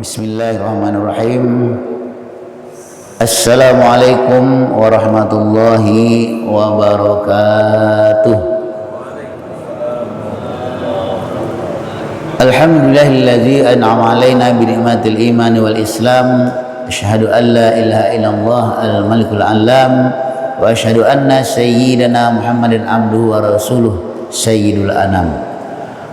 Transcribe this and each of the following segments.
Bismillahirrahmanirrahim. Assalamualaikum warahmatullahi wabarakatuh. Alhamdulillahilladzi an'ama alaina bi ni'matil iman wal islam. Asyhadu an la ilaha illallah al-malikul alam wa asyhadu anna sayyidana Muhammadan abduhu wa rasuluh sayyidul anam.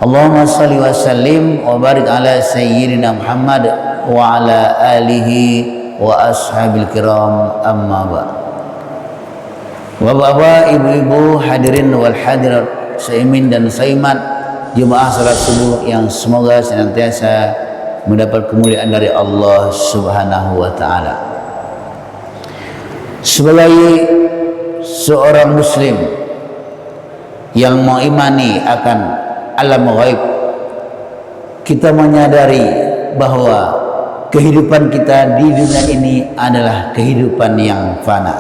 Allahumma salli wa sallim wa barik ala sayyidina Muhammad wa ala alihi wa ashabil kiram, amma ba'd. Bapak-bapak, ibu-ibu, hadirin wal hadirat, saimin dan saimat jemaah salat subuh yang semoga senantiasa mendapat kemuliaan dari Allah Subhanahu wa taala. Sebagai seorang muslim yang mengimani akan alam ghaib, kita menyadari bahwa kehidupan kita di dunia ini adalah kehidupan yang fana,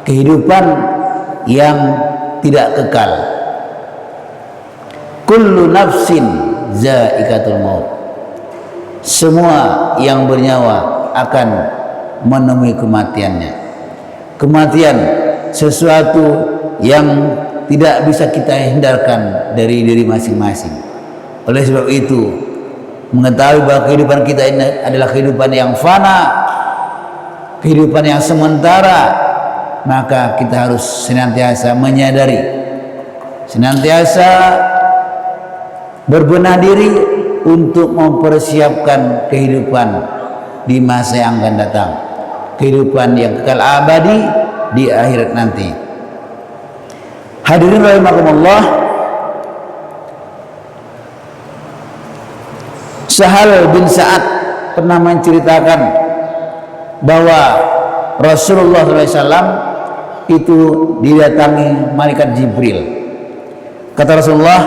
kehidupan yang tidak kekal. Kullu nafsin za'iqatul maut. Semua yang bernyawa akan menemui kematiannya. Kematian sesuatu yang tidak bisa kita hindarkan dari diri masing-masing. Oleh sebab itu, mengetahui bahwa kehidupan kita ini adalah kehidupan yang fana, kehidupan yang sementara, maka kita harus senantiasa menyadari, senantiasa berbenah diri untuk mempersiapkan kehidupan di masa yang akan datang, kehidupan yang kekal abadi di akhirat nanti. Hadirin rahimakumullah, Sahal bin Sa'ad pernah menceritakan bahwa Rasulullah SAW itu didatangi malaikat Jibril. Kata Rasulullah,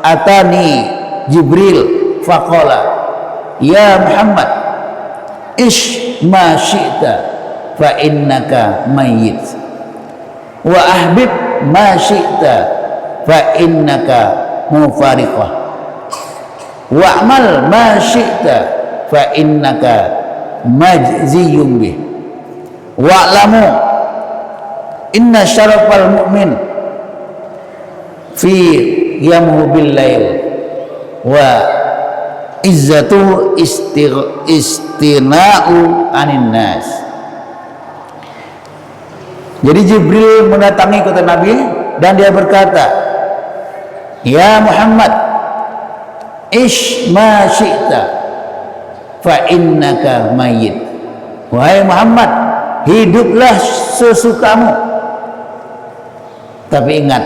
atani Jibril faqala ya Muhammad ish ma syi'ta fa innaka mayyit wa ahbib ma syi'ta fa innaka mufariqah wa'mal ma syi'ta fa innaka majziyun bih wa'lamu inna syarafal mu'min fi yamuhu bil lail wa izzatu istina'u anin nas. Jadi Jibril mendatangi kota Nabi dan dia berkata, ya Muhammad, ish ma syi'ta fa innaka mayyit. Wahai Muhammad, hiduplah sesukamu, tapi ingat,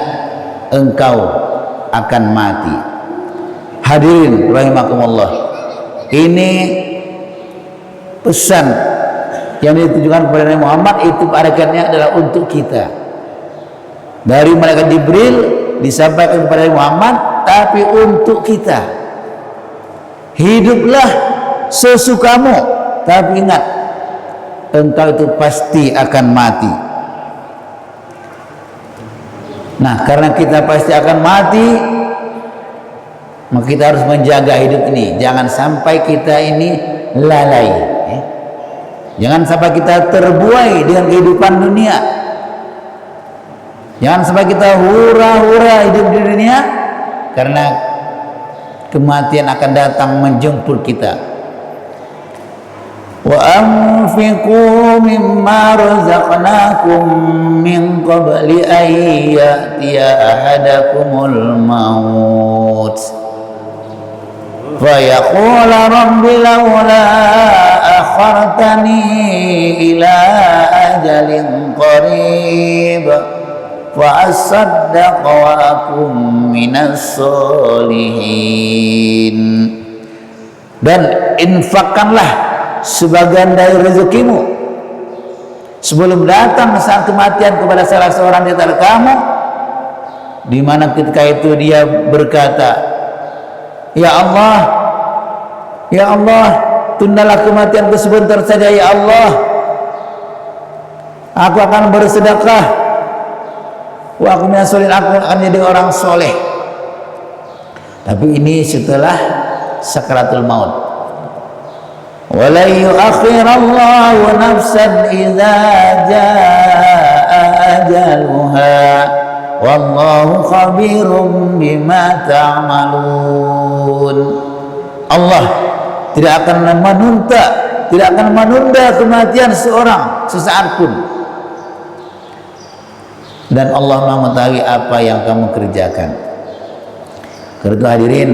engkau akan mati. Hadirin rahimakumullah, ini pesan yang ditujukan kepada Nabi Muhammad, itu harakatnya adalah untuk kita. Dari malaikat Jibril disampaikan kepada Nabi Muhammad, tapi untuk kita. Hiduplah sesukamu, tapi ingat, engkau itu pasti akan mati. Nah, karena kita pasti akan mati, maka kita harus menjaga hidup ini. Jangan sampai kita ini lalai. Jangan sampai kita terbuai dengan kehidupan dunia. Jangan sampai kita hura-hura hidup di dunia, karena kematian akan datang menjemput kita. Wa anfiqu mimma razaqnakum min qabli an ya'tiya ahadakumul maut fa yaqula rabbi laula akhartani ila ajalin qarib fa asaddaq wa akum minas solihin. Dan infakkanlah sebagian dari rezekimu sebelum datang saat kematian kepada salah seorang di antara kamu, di mana ketika itu dia berkata, ya Allah, ya Allah, tundalah kematianku sebentar saja ya Allah, aku akan bersedekah, wa aku minas sholihin, aku akan jadi orang soleh. Tapi ini setelah sakaratul maut. wa la yu'akhirallahu nafsan idza jaa ajaluha wallahu khabirum bima ta'malun. Allah tidak akan menunda kematian seorang sesaat pun, dan Allah mengetahui apa yang kamu kerjakan. Karena itu hadirin,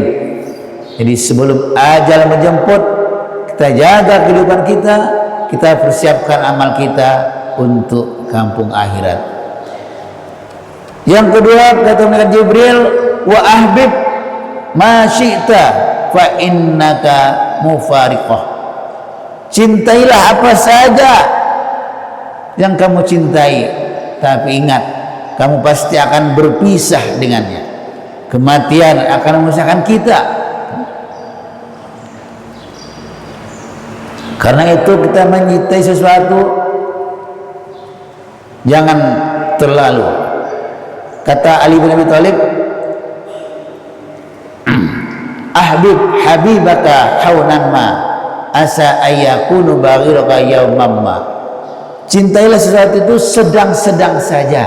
jadi sebelum ajal menjemput, kita jaga kehidupan kita, kita persiapkan amal kita untuk kampung akhirat. Yang kedua, kata malaikat Jibril, wa ahbib ma syi'ta fa innaka mufariqah. Cintailah apa saja yang kamu cintai, tapi ingat, kamu pasti akan berpisah dengannya. Kematian akan memisahkan kita. Karena itu kita mencintai sesuatu jangan terlalu. Kata Ali bin Abi Thalib, ahbib habibaka haunan ma asa ayyakunu baghiraka yawmam ma. Cintailah sesuatu itu sedang-sedang saja.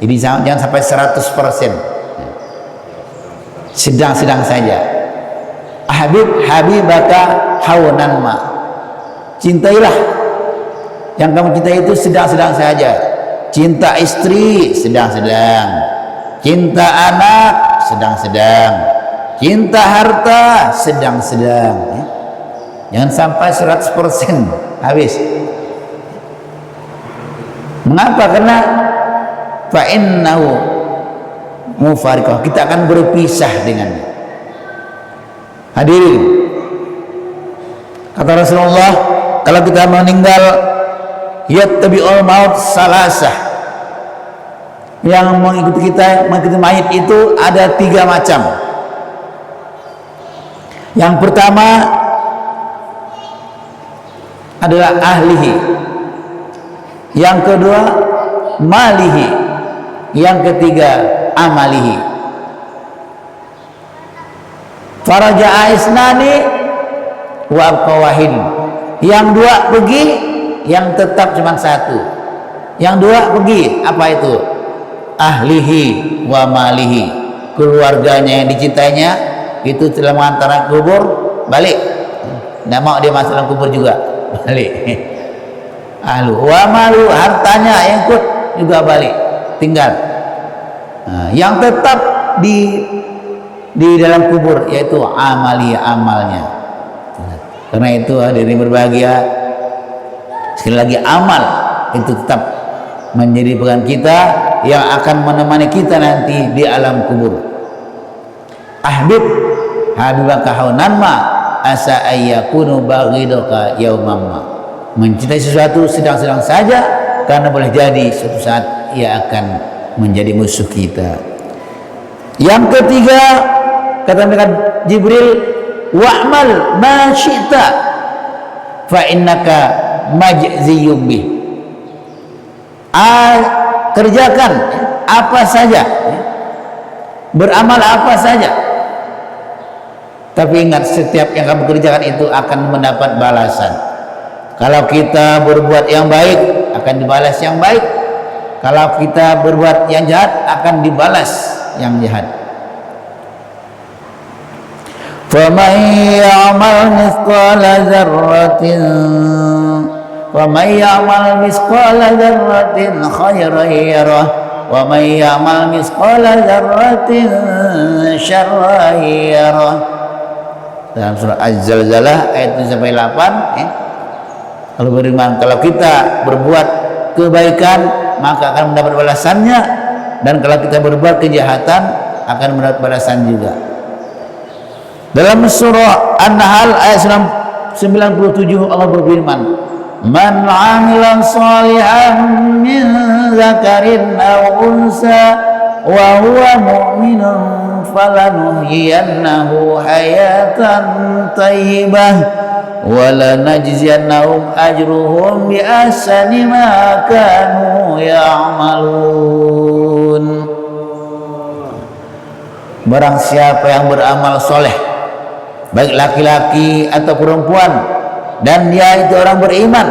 Jadi jangan sampai 100%. Sedang-sedang saja. Habib habibaka haunan ma. Cintailah yang kamu cintai itu sedang-sedang saja. Cinta istri sedang-sedang, cinta anak sedang-sedang, cinta harta sedang-sedang. Jangan sampai 100% habis. Mengapa? Karena fa'innahu mufariqah, kita akan berpisah dengannya. Hadirin, kata Rasulullah, kalau kita meninggal, yattabi'ul maut salasah, yang mengikuti kita, mengikuti mayit itu ada 3 macam. Yang pertama adalah ahlihi, yang kedua malihi, yang ketiga amalihi. Faraja'a isnani wa abqa wahid. Yang 2 pergi, yang tetap cuma 1. Yang 2 pergi, apa itu? Ahlihi wa malihi, keluarganya yang dicintainya itu telah mengantar kubur, balik. Nggak mau dia masuk dalam kubur juga, balik. Ahlu wa malu, hartanya yang ikut juga balik, tinggal. Nah, yang tetap di dalam kubur yaitu amali, amalnya. Karena itu hadirin berbahagia, sekali lagi amal itu tetap menjadi pegangan kita yang akan menemani kita nanti di alam kubur. Ahbib habibaka haunan ma asa ayyakunu baghidaka yauman ma. Mencintai sesuatu sedang-sedang saja, karena boleh jadi suatu saat ia akan menjadi musuh kita. Yang ketiga, kata malaikat Jibril, wa'mal ma syi'ta fa innaka majziyum bih. Kerjakan apa saja, beramal apa saja, tapi ingat, setiap yang kamu kerjakan itu akan mendapat balasan. Kalau kita berbuat yang baik akan dibalas yang baik, kalau kita berbuat yang jahat akan dibalas yang jahat. فَمَنْ يَعْمَلْ مِثْقَالَ ذَرَّةٍ خَيْرًا يَرَهُ وَمَنْ يَعْمَلْ مِثْقَالَ ذَرَّةٍ شَرًّا يَرَهُ. Dalam surah Az-Zalzalah ayat 7-8, kalau beriman, kalau kita berbuat kebaikan maka akan mendapat balasannya, dan kalau kita berbuat kejahatan akan mendapat balasan juga. Dalam surah An-Nahl ayat 97 Allah berfirman, man 'amila shalihan min dzakarin aw unsa wa huwa mu'minun falanuhyiyannahu hayatan thayyibah wa lanajziyannahum ajruhum bi ahsani ma kanu ya'malun. Barang siapa yang beramal soleh baik laki-laki atau perempuan, dan dia itu orang beriman,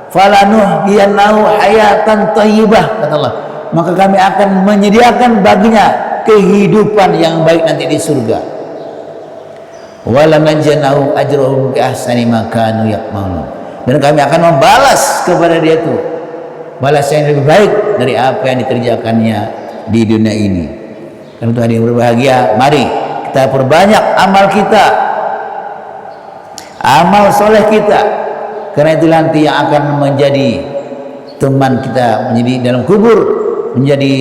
falanuhyiyannahu hayatan thayyibah, kata Allah, maka kami akan menyediakan baginya kehidupan yang baik nanti di surga. Walanajzinahu ajrahum bi ahsani ma kanu ya'malun, dan kami akan membalas kepada dia itu balasan yang lebih baik dari apa yang dikerjakannya di dunia ini. Karena itu hadirin berbahagia, mari kita perbanyak amal kita, amal soleh kita, karena itu nanti yang akan menjadi teman kita, menjadi dalam kubur, menjadi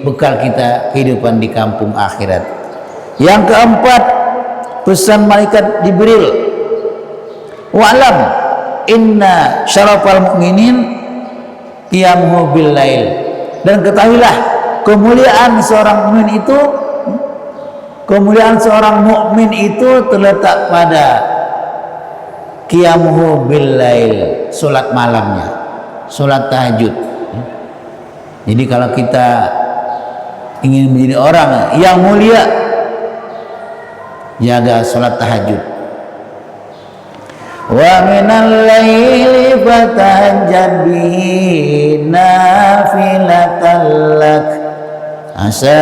bekal kita kehidupan di kampung akhirat. Yang keempat, pesan malaikat Jibril, wa'lam inna syarafal mu'minin qiyamuhu bil lail, dan ketahuilah kemuliaan seorang mukmin itu, kemuliaan seorang mukmin itu terletak pada qiyamuhu bil lail, salat malamnya, salat tahajud. Jadi kalau kita ingin menjadi orang yang mulia, jaga salat tahajud. Wa minal laili fatahajjad bihi nafilatan lak asa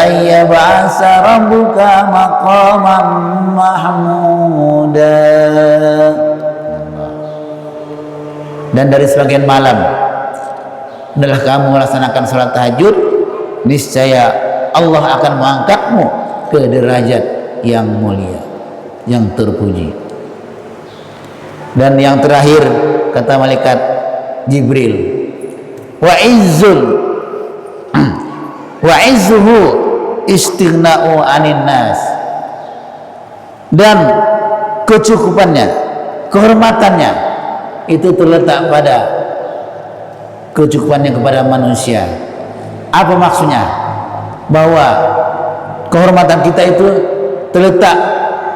an yab'asa rabbuka maqaman mahmuda. Dan dari sebagian malam adalah kamu melaksanakan salat tahajud, niscaya Allah akan mengangkatmu ke derajat yang mulia, yang terpuji. Dan yang terakhir, kata malaikat Jibril, wa izzuhu istighna'u anin nas, dan kecukupannya, kehormatannya itu terletak pada kecukupannya kepada manusia. Apa maksudnya? Bahwa kehormatan kita itu terletak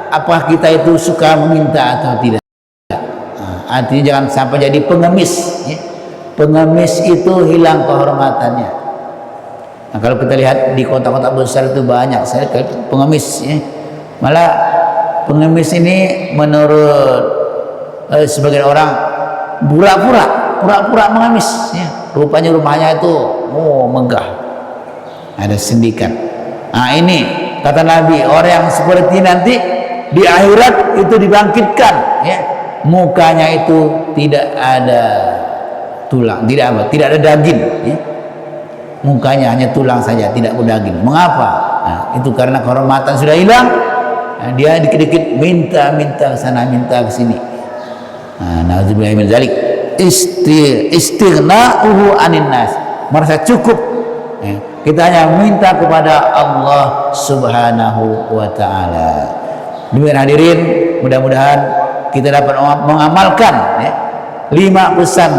apakah kita itu suka meminta atau tidak. Artinya jangan sampai jadi pengemis, ya. Pengemis itu hilang kehormatannya. Nah, kalau kita lihat di kota-kota besar itu banyak saya pengemis, ya. Malah pengemis ini menurut sebagian orang pura-pura mengemis, ya. Rupanya rumahnya itu megah, ada sindikat. Nah, ini kata Nabi, orang yang seperti nanti di akhirat itu dibangkitkan, ya. Mukanya itu tidak ada tulang, tidak ada daging, ya. Mukanya hanya tulang saja, tidak berdaging. Mengapa? Nah, itu karena kehormatan sudah hilang. Nah, dia dikit-dikit minta ke sana, minta ke sini. Nah, nauzubillahi min dzalik. Istighna'uhu anin nas, merasa cukup, ya. Kita hanya minta kepada Allah Subhanahu wa taala. Demikian hadirin, mudah-mudahan kita dapat mengamalkan, ya, 5 pesan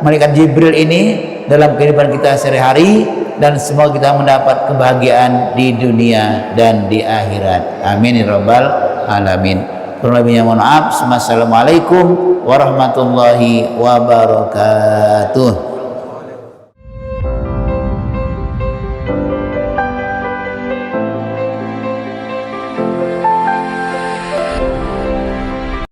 malaikat Jibril ini dalam kehidupan kita sehari-hari, dan semoga kita mendapat kebahagiaan di dunia dan di akhirat. Amin ya rabbal alamin. Kurang lebihnya mohon maaf. Assalamualaikum warahmatullahi wabarakatuh.